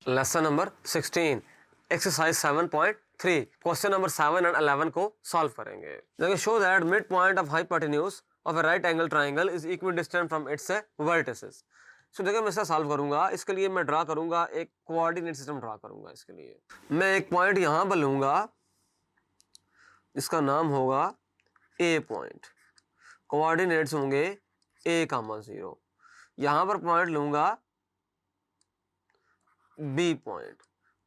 Lesson number 16 exercise 7.3 question number 7 and 11 को solve करेंगे। देखिए, show that midpoint of hypotenuse of a right angle triangle is equidistant from its vertices. So देखिए, मैं इसका solve करूंगा। इसके लिए मैं ड्रा करूंगा, एक कोऑर्डिनेट सिस्टम ड्रा करूंगा। इसके लिए मैं एक पॉइंट यहां पर लूंगा, इसका नाम होगा ए पॉइंट। कोऑर्डिनेट्स होंगे a,0। यहां पर पॉइंट लूंगा बी पॉइंट,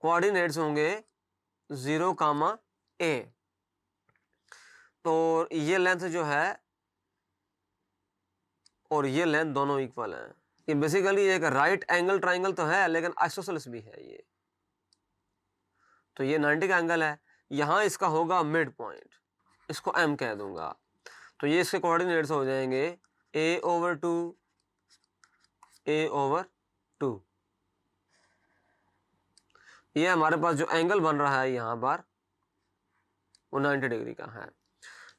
कोऑर्डिनेट्स होंगे 0,a। तो ये लेंथ जो है और ये लेंथ दोनों इक्वल हैं। ये बेसिकली एक राइट एंगल ट्राइंगल तो है, लेकिन आइसोसेलेस भी है ये। तो ये 90 का एंगल है। यहां इसका होगा मिड पॉइंट, इसको m कह दूंगा। तो ये इसके कोऑर्डिनेट्स हो जाएंगे a/2 a/2। ये हमारे पास जो एंगल बन रहा है यहाँ पर वो 90 डिग्री का है।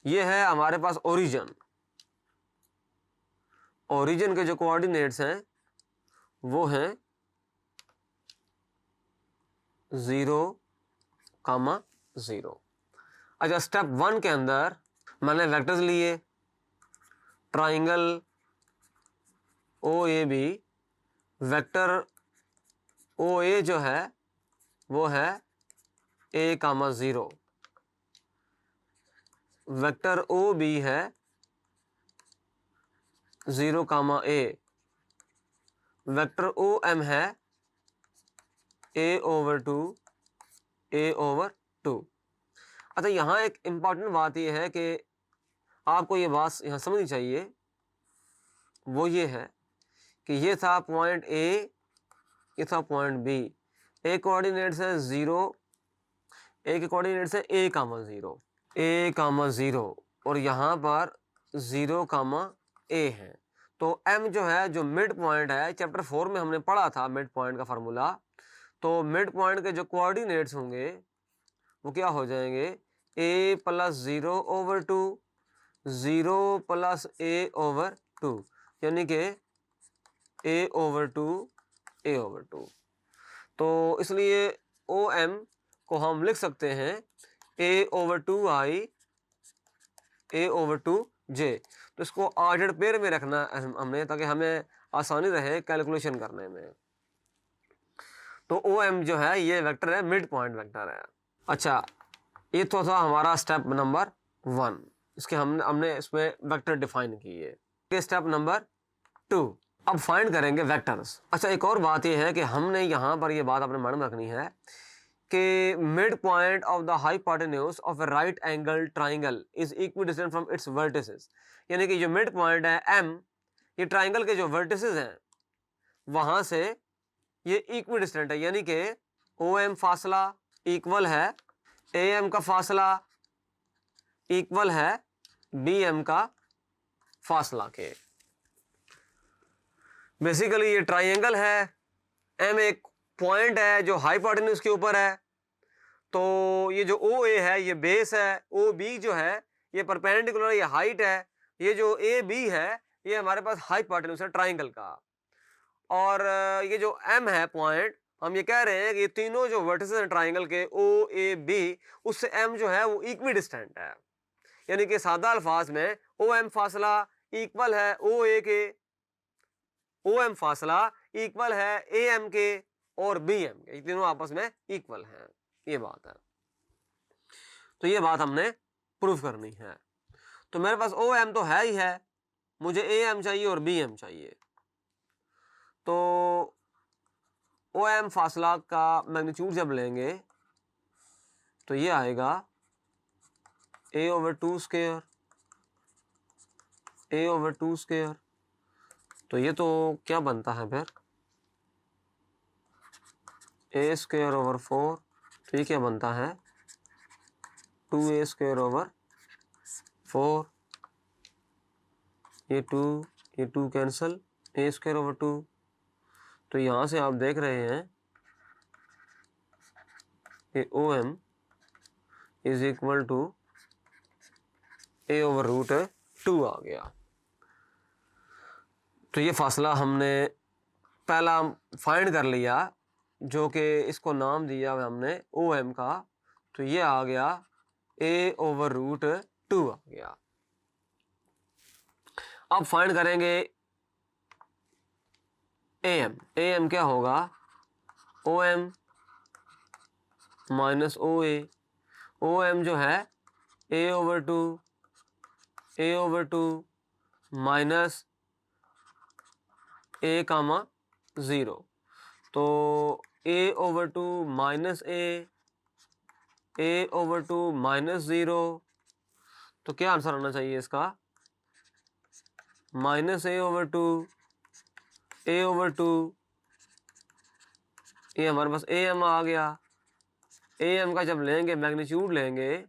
ये है हमारे पास ओरिजिन। ओरिजिन के जो कोऑर्डिनेट्स हैं वो हैं 0,0। अच्छा, स्टेप 1 के अंदर मैंने वेक्टर्स लिए। ट्राइंगल OAB, वेक्टर OA जो है वो है a,0। वेक्टर OB है 0,a। वेक्टर OM है a/2 a/2। अच्छा, यहाँ एक इम्पॉर्टेंट बात यह है कि आपको ये बात यहाँ समझनी चाहिए, वो ये है कि ये था पॉइंट A, ये था पॉइंट B। ए कोऑर्डिनेट्स है 0, ए के कोऑर्डिनेट्स है a,0 a,0 और यहाँ पर 0,a है। तो m जो है, जो मिड पॉइंट है, चैप्टर 4 में हमने पढ़ा था मिड पॉइंट का फार्मूला। तो मिड पॉइंट के जो कोऑर्डिनेट्स होंगे वो क्या हो जाएंगे, a + 0/2 0 + a/2, यानी कि a/2 a/2। तो इसलिए OM को हम लिख सकते हैं a/2i a/2j। तो इसको ऑर्डर्ड पेयर में रखना हमने, ताकि हमें आसानी रहे कैलकुलेशन करने में। तो OM जो है ये वेक्टर है, मिड पॉइंट वेक्टर है। अच्छा, ये तो था हमारा स्टेप नंबर 1। इसके हमने इसमें वेक्टर डिफाइन किए। स्टेप नंबर 2, अब फाइंड करेंगे वेक्टर्स। अच्छा, एक और बात यह है कि हमने यहाँ पर ये बात अपने मन में रखनी है कि mid point of the hypotenuse of a right angle triangle is equidistant from its vertices. यानी कि जो मिड पॉइंट है M, ये ट्राइंगल के जो वर्टिसेस हैं वहां से ये इक्विडिस्टेंट है, यानी कि OM फासला इक्वल है AM का फासला इक्वल है BM का फासला के। बेसिकली ये ट्राइंगल है, M एक पॉइंट है जो हाइपोटेन्यूज के ऊपर है। तो ये जो OA है ये बेस है, OB जो है ये परपेंडिकुलर, ये हाइट है। ये जो AB है ये हमारे पास हाइपोटेन्यूज है ट्राइंगल का। और ये जो M है पॉइंट, हम ये कह रहे हैं कि ये तीनों जो वर्टिसेस हैं ट्राइंगल के OAB, उससे M जो है वो इक्विडिस्टेंट है। यानी कि सादा अल्फाज में OM फासला इक्वल है OA के, OM फासला इक्वल है AM के और BM के, ये तीनों आपस में इक्वल हैं। ये बात है। तो ये बात हमने प्रूफ करनी है। तो मेरे पास OM तो है ही है, मुझे AM चाहिए और BM चाहिए। तो OM फासला का मैग्नीट्यूड जब लेंगे तो ये आएगा a/2 स्क्वायर a/2 स्क्वायर। तो ये तो क्या बनता है फिर, a²/4। तो ये क्या बनता है, 2a²/4। ये 2 कैंसल, a²/2। तो यहाँ से आप देख रहे हैं कि OM is equal to a/√2 आ गया। तो ये फासला हमने पहला फाइंड कर लिया जो कि इसको नाम दिया हमने ओ एम का, तो ये आ गया a/√2 आ गया। अब फाइंड करेंगे am। am क्या होगा, om माइनस ओ ए। ओ एम जो है a/2 माइनस a कामा 0, तो a/2 माइनस a/2 माइनस 0, तो क्या आंसर आना चाहिए इसका, माइनस a/2 ये हमारे पास am आ गया। am का जब लेंगे मैग्नीट्यूड लेंगे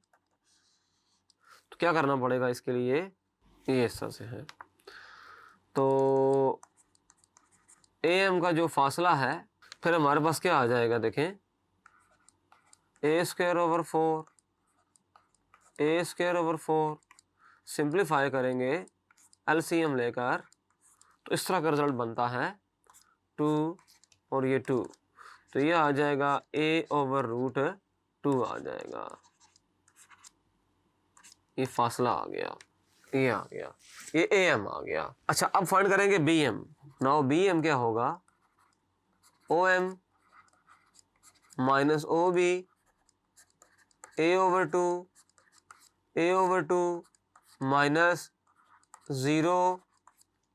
तो क्या करना पड़ेगा इसके लिए, ये इस तरह से है। तो am का जो फासला है फिर हमारे पास क्या आ जाएगा, देखें a²/4 a²/4 सिंप्लीफाई करेंगे एलसीएम लेकर, तो इस तरह का रिजल्ट बनता है 2 और ये 2, तो ये आ जाएगा a/√2 आ जाएगा। ये फासला आ गया, ये आ गया, ये am आ गया। अच्छा अब फाइंड करेंगे bm। नाउ bm क्या होगा, om minus ob a/2 minus 0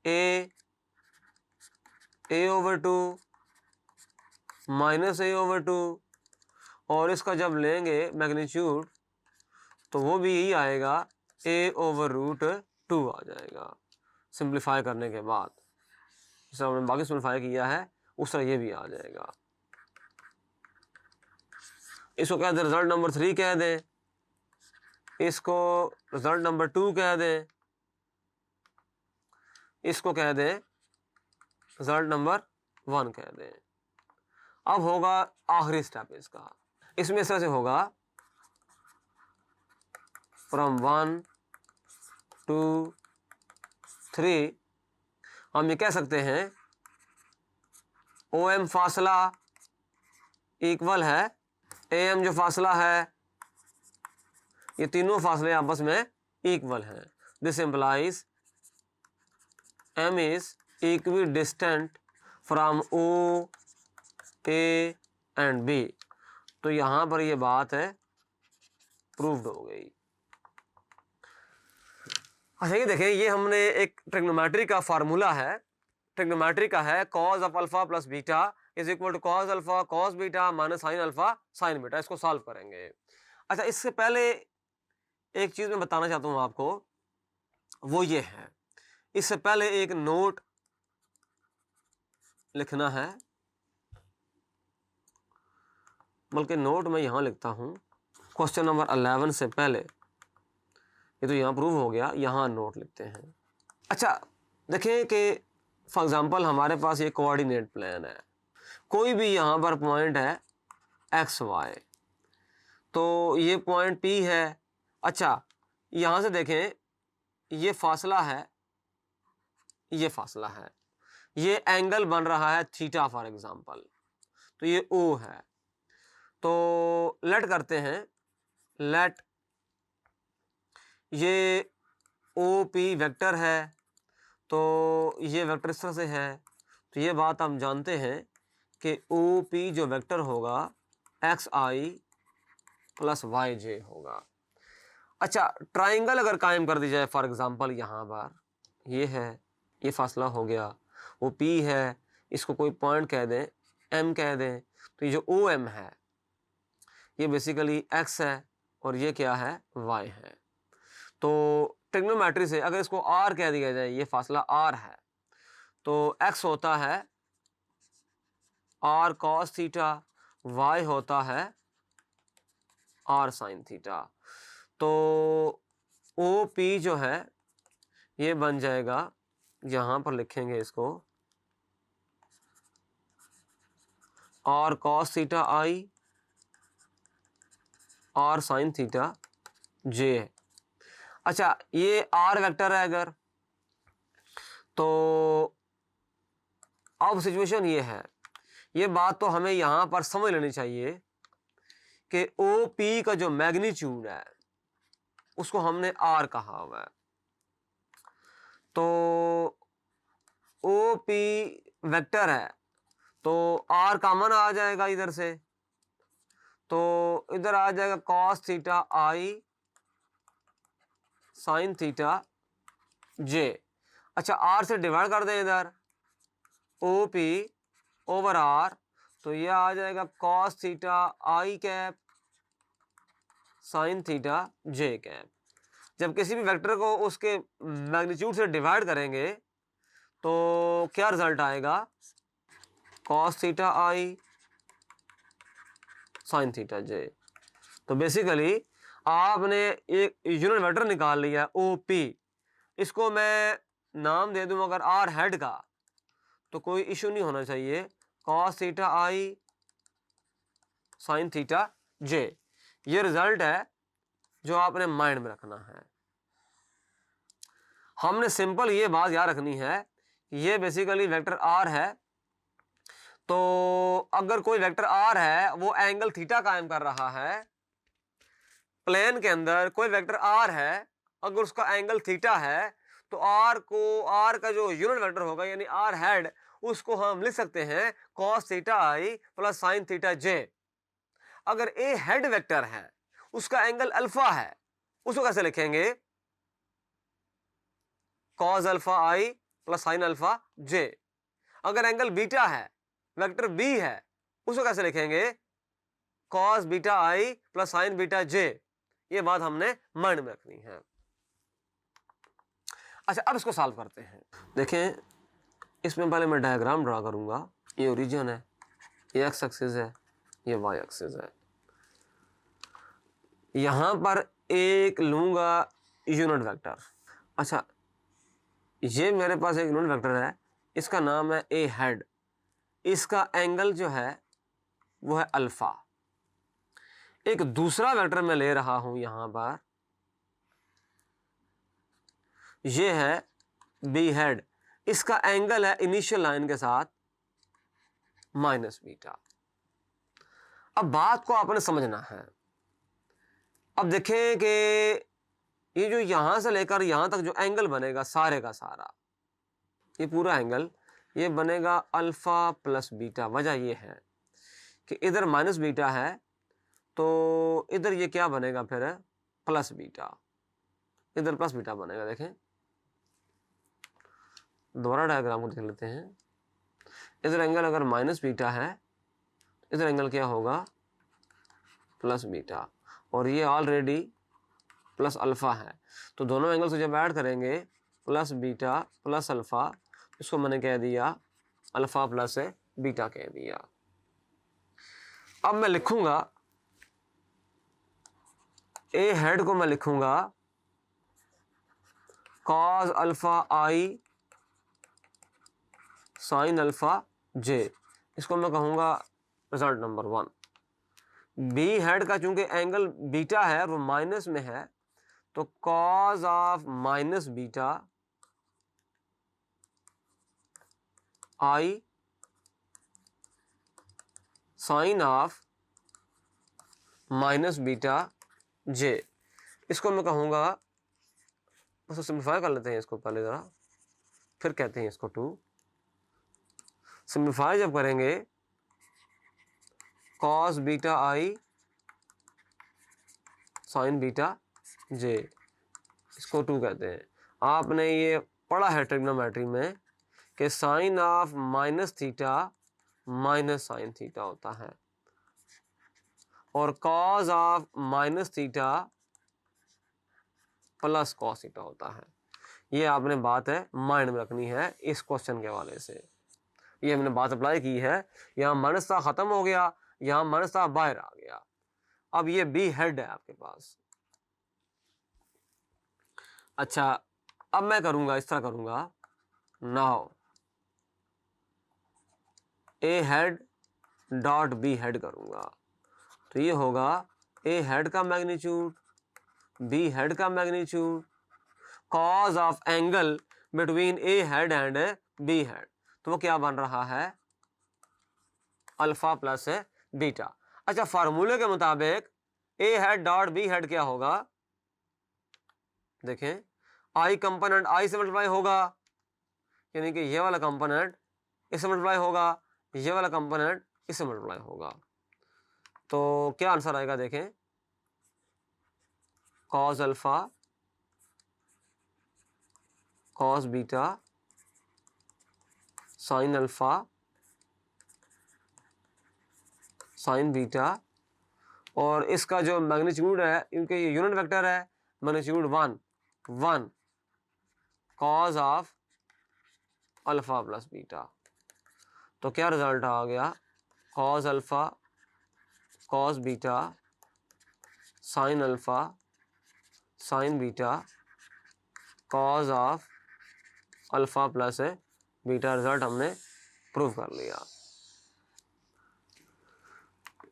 a/2 minus a/2, और इसका जब लेंगे मैग्नीट्यूड तो वो भी यही आएगा a/√2 आ जाएगा सिंप्लीफाई करने के बाद। जैसे हमने बाकी सिंप्लीफाई किया है उस तरह ये भी आ जाएगा। इसको कह दें रिजल्ट नंबर 3 कह दें, इसको रिजल्ट नंबर 2 कह दें, इसको कह दें रिजल्ट नंबर 1 कह दें। अब होगा आखिरी स्टेप इसका, इसमें इस तरह से होगा फ्रॉम 1 2 3, हम ये कह सकते हैं OM फासला इक्वल है AM जो फासला है, ये तीनों फासले आपस में इक्वल हैं। This implies M is equi distant from O A and B। तो यहां पर ये बात है प्रूव्ड हो गई। अच्छा ये देखें, ये हमने एक ट्रिग्नोमेट्री का फार्मूला है, ट्रिग्नोमेट्री का है cos of alpha plus beta is equal to cos alpha cos beta minus sin alpha sin beta. इसको सॉल्व करेंगे। अच्छा इससे पहले एक चीज मैं बताना चाहता हूं आपको, वो ये है, इससे पहले एक नोट लिखना है, बल्कि नोट मैं यहां लिखता हूं क्वेश्चन नंबर 11 से पहले, ये तो यहां प्रूव हो गया, यहां नोट लिखते हैं। अच्छा देखें कि फॉर एग्जांपल हमारे पास ये कोऑर्डिनेट प्लान है, कोई भी यहां पर पॉइंट है एक्स वाई, तो ये पॉइंट P है। अच्छा यहां से देखें, ये फासला है, ये फासला है, ये एंगल बन रहा है थीटा फॉर एग्जांपल, तो ये O है। तो लेट करते हैं, लेट ये OP वेक्टर है, तो ये वेक्टर इस तरह से है, तो ये बात हम जानते हैं कि OP जो वेक्टर होगा XI प्लस YJ होगा। अच्छा ट्राइंगल अगर कायम कर दी जाए, फॉर एग्जांपल यहाँ पर ये है, ये फासला हो गया, वो P है, इसको कोई पॉइंट कह दें, M कह दें, तो ये जो OM है ये बेसिकली X है और ये क्या है, Y है। तो ट्रिग्नोमेट्री से अगर इसको R कह दिया जाए, ये फासला R है, तो X होता है R cos थीटा, Y होता है R sin थीटा। तो OP जो है ये बन जाएगा, यहां पर लिखेंगे इसको R cos theta I R sin theta J है। अच्छा ये R वेक्टर है अगर, तो अब सिचुएशन ये है ये बात तो हमें यहां पर समझ लेनी चाहिए कि ओ पी का जो मैग्नीट्यूड है उसको हमने आर कहा हुआ है। तो ओ पी वेक्टर है तो आर कॉमन आ जाएगा इधर से, तो इधर आ जाएगा कॉस थीटा आई साइन थीटा जे। अच्छा आर से डिवाइड कर दें इधर ओ पी ओवर आर, तो यह आ जाएगा कॉस थीटा आई कैप साइन थीटा जे कैप। जब किसी भी वेक्टर को उसके मैग्नीट्यूड से डिवाइड करेंगे तो क्या रिजल्ट आएगा, कॉस थीटा आई साइन थीटा जे। तो बेसिकली आपने एक यूनिट वेक्टर निकाल लिया ओ पी, इसको मैं नाम दे दूं अगर आर हेड का तो कोई इशू नहीं होना चाहिए, कॉस थीटा आई साइन थीटा जे। ये रिजल्ट है जो आपने माइंड में रखना है। हमने सिंपल ये बात याद रखनी है, ये बेसिकली वेक्टर आर है, तो अगर कोई वेक्टर आर है वो एंगल थीटा कायम कर रहा है, प्लेन के अंदर कोई वेक्टर आर है अगर उसका एंगल थीटा है, तो आर का जो यूनिट वेक्टर होगा यानी आर हेड, उसको हम लिख सकते हैं कॉस थीटा आई प्लस साइन थीटा जे। अगर ए हेड वेक्टर है उसका एंगल अल्फा है, उसको कैसे लिखेंगे, कॉस अल्फा आई प्लस साइन अल्फा जे। अगर एंगल बीटा है, वेक्टर बी है, उसको कैसे लिखेंगे, कॉस बीटा आई प्लस साइन बीटा जे। ये बात हमने माइंड में रखनी है। अच्छा अब इसको सॉल्व करते हैं। देखें इसमें पहले मैं डायग्राम ड्रा करूंगा, ये ओरिजिन है, ये एक्स एक्सिस है, ये वाई एक्सिस है। यहां पर एक लूंगा यूनिट वेक्टर। अच्छा ये मेरे पास एक यूनिट वेक्टर है, इसका नाम है ए हेड, इसका एंगल जो है वो है अल्फा। एक दूसरा वेक्टर मैं ले रहा हूं यहां पर, ये है बी हेड, इसका एंगल है इनिशियल लाइन के साथ माइनस बीटा। अब बात को आपने समझना है। अब देखें कि ये जो यहां से लेकर यहां तक जो एंगल बनेगा सारे का सारा, ये पूरा एंगल ये बनेगा अल्फा प्लस बीटा। वजह ये है कि इधर माइनस बीटा है तो इधर ये क्या बनेगा फिर प्लस बीटा, इधर प्लस बीटा बनेगा। देखें दोबारा डायग्राम को देख लेते हैं। इधर एंगल अगर माइनस बीटा है, इधर एंगल क्या होगा प्लस बीटा, और ये ऑलरेडी प्लस अल्फा है, तो दोनों एंगल से जब ऐड करेंगे प्लस बीटा प्लस अल्फा, इसको मैंने कह दिया अल्फा प्लस बीटा कह दिया। अब मैं लिखूंगा ए हेड को मैं लिखूंगा कॉस अल्फा आई साइन अल्फा जे, इसको मैं कहूंगा रिजल्ट नंबर 1। बी हेड का चूंकि एंगल बीटा है और वो माइनस में है, तो cos of minus beta I sine of minus beta J, इसको मैं कहूंगा, उसको सिंप्लीफाई कर लेते हैं इसको पहले जरा, फिर कहते हैं इसको 2। सिंप्लीफाई जब करेंगे cos beta I sign beta J, इसको 2 कहते हैं। आपने ये पढ़ा है ट्रिग्नोमेट्री में कि sine of minus theta minus sine theta होता है और cos of minus theta plus cos theta होता है। ये आपने बात है माइंड में रखनी है इस क्वेश्चन के हवाले से। ये हमने बात अप्लाई की है, यहाँ माइनस था खत्म हो गया, यहाँ माइनस था बाहर आ गया। अब ये बी हेड है आपके पास। अच्छा अब मैं करूंगा इस तरह करूंगा, now a head dot b head करूंगा, तो ये होगा ए हेड का मैग्नीट्यूड बी हेड का magnitude cos of angle between a head and b head, तो वो क्या बन रहा है अल्फा प्लस बीटा। अच्छा, फार्मूले के मुताबिक ए हेड डॉट बी हेड क्या होगा, देखें आई कंपोनेंट आई से मल्टीप्लाई होगा, यानी कि ये वाला कंपोनेंट इससे मल्टीप्लाई होगा, ये वाला कंपोनेंट इससे मल्टीप्लाई होगा। तो क्या आंसर आएगा, देखें cos alpha cos beta sine alpha sign beta, और इसका जो मैग्नीट्यूड है, इनके ये यूनिट वेक्टर है, magnitude 1 cos of alpha plus beta. तो क्या रिजल्ट आ गया, cos alpha cos beta sine alpha sign beta cos of alpha plus beta. Result हमने प्रूव कर लिया।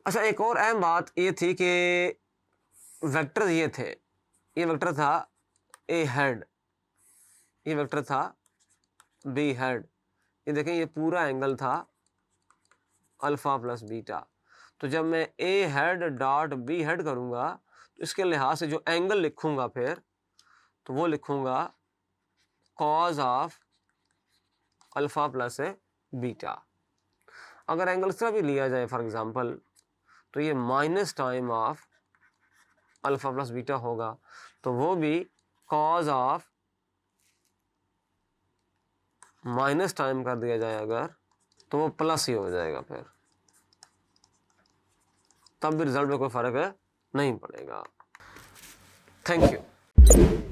अच्छा, एक और अहम बात ये थी कि वेक्टर ये थे, ये वेक्टर था ए हेड, ये वेक्टर था बी हेड, ये देखें ये पूरा एंगल था अल्फा प्लस बीटा। तो जब मैं ए हेड डॉट बी हेड करूँगा तो इसके लिहाज से जो एंगल लिखूँगा फिर, तो वो लिखूँगा cause of alpha plus beta. अगर एंगल इस तरह भी लिया जाए फॉर एग्जांपल, तो ये minus time of alpha plus beta होगा, तो वो भी कॉज ऑफ माइनस टाइम कर दिया जाए अगर, तो वो प्लस ही हो जाएगा फिर, तब भी रिजल्ट में कोई फर्क नहीं पड़ेगा। Thank you.